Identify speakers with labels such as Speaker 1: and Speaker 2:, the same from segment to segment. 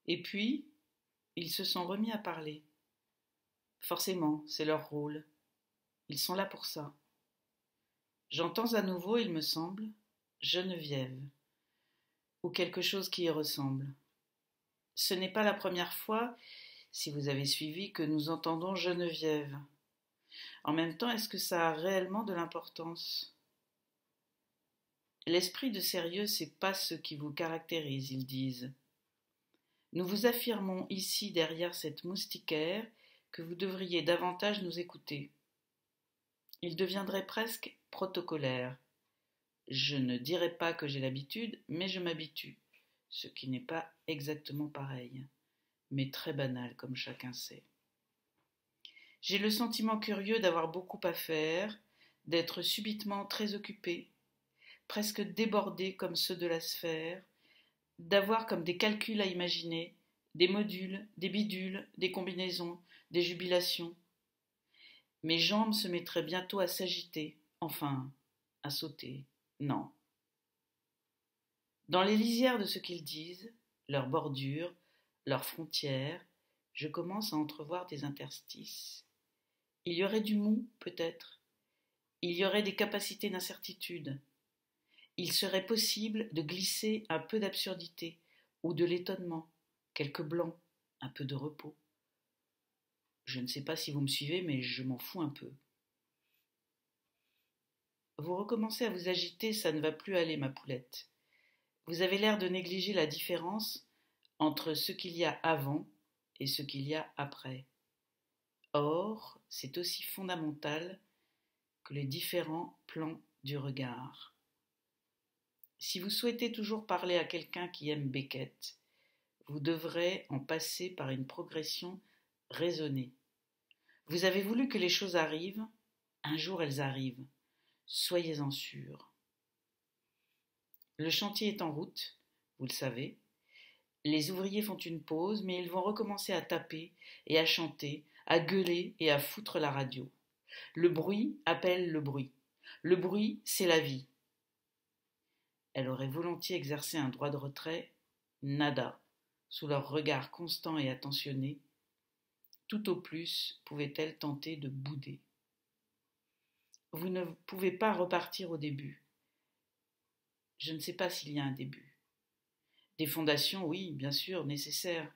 Speaker 1: Et puis, ils se sont remis à parler. Forcément, c'est leur rôle. Ils sont là pour ça. J'entends à nouveau, il me semble, Geneviève, ou quelque chose qui y ressemble. Ce n'est pas la première fois, si vous avez suivi, que nous entendons Geneviève. En même temps, est-ce que ça a réellement de l'importance? L'esprit de sérieux, c'est pas ce qui vous caractérise, ils disent. Nous vous affirmons ici derrière cette moustiquaire que vous devriez davantage nous écouter. Il deviendrait presque protocolaire. Je ne dirais pas que j'ai l'habitude, mais je m'habitue, ce qui n'est pas exactement pareil, mais très banal comme chacun sait. J'ai le sentiment curieux d'avoir beaucoup à faire, d'être subitement très occupé, presque débordé comme ceux de la sphère, d'avoir comme des calculs à imaginer, des modules, des bidules, des combinaisons, des jubilations. Mes jambes se mettraient bientôt à s'agiter, enfin, à sauter. Non. Dans les lisières de ce qu'ils disent, leurs bordures, leurs frontières, je commence à entrevoir des interstices. Il y aurait du mou, peut-être. Il y aurait des capacités d'incertitude. Il serait possible de glisser un peu d'absurdité ou de l'étonnement, quelques blancs, un peu de repos. Je ne sais pas si vous me suivez, mais je m'en fous un peu. Vous recommencez à vous agiter, ça ne va plus aller, ma poulette. Vous avez l'air de négliger la différence entre ce qu'il y a avant et ce qu'il y a après. Or, c'est aussi fondamental que les différents plans du regard. Si vous souhaitez toujours parler à quelqu'un qui aime Beckett, vous devrez en passer par une progression raisonnée. Vous avez voulu que les choses arrivent, un jour elles arrivent, soyez-en sûrs. Le chantier est en route, vous le savez. Les ouvriers font une pause, mais ils vont recommencer à taper et à chanter, à gueuler et à foutre la radio. Le bruit appelle le bruit. Le bruit, c'est la vie. Elle aurait volontiers exercé un droit de retrait, nada, sous leur regard constant et attentionné. Tout au plus pouvait-elle tenter de bouder. Vous ne pouvez pas repartir au début. Je ne sais pas s'il y a un début. Des fondations, oui, bien sûr, nécessaires.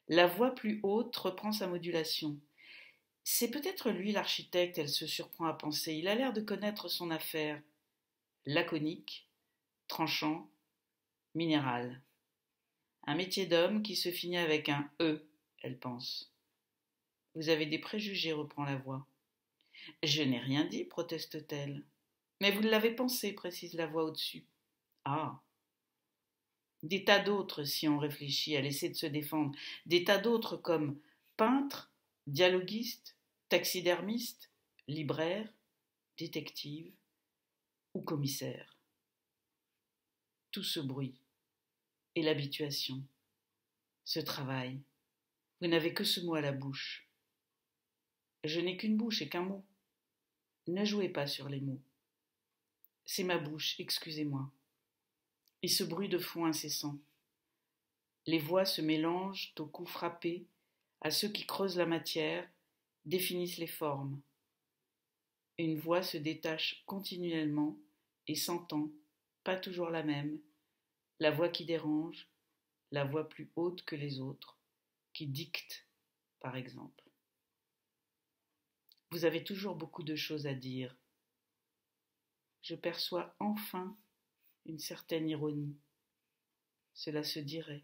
Speaker 1: La voix plus haute reprend sa modulation. C'est peut-être lui l'architecte, elle se surprend à penser. Il a l'air de connaître son affaire. Laconique, tranchant, minéral. Un métier d'homme qui se finit avec un E, elle pense. Vous avez des préjugés, reprend la voix. Je n'ai rien dit, proteste-t-elle. Mais vous l'avez pensé, précise la voix au-dessus. Ah. Des tas d'autres, si on réfléchit, elle essaie de se défendre. Des tas d'autres comme peintre, dialoguiste, taxidermiste, libraire, détective ou commissaire. Tout ce bruit et l'habituation, ce travail. Vous n'avez que ce mot à la bouche. Je n'ai qu'une bouche et qu'un mot. Ne jouez pas sur les mots. C'est ma bouche, excusez-moi. Et ce bruit de fond incessant. Les voix se mélangent aux coups frappés, à ceux qui creusent la matière, définissent les formes. Une voix se détache continuellement et s'entend, pas toujours la même, la voix qui dérange, la voix plus haute que les autres, qui dicte, par exemple. Vous avez toujours beaucoup de choses à dire. Je perçois enfin une certaine ironie. Cela se dirait.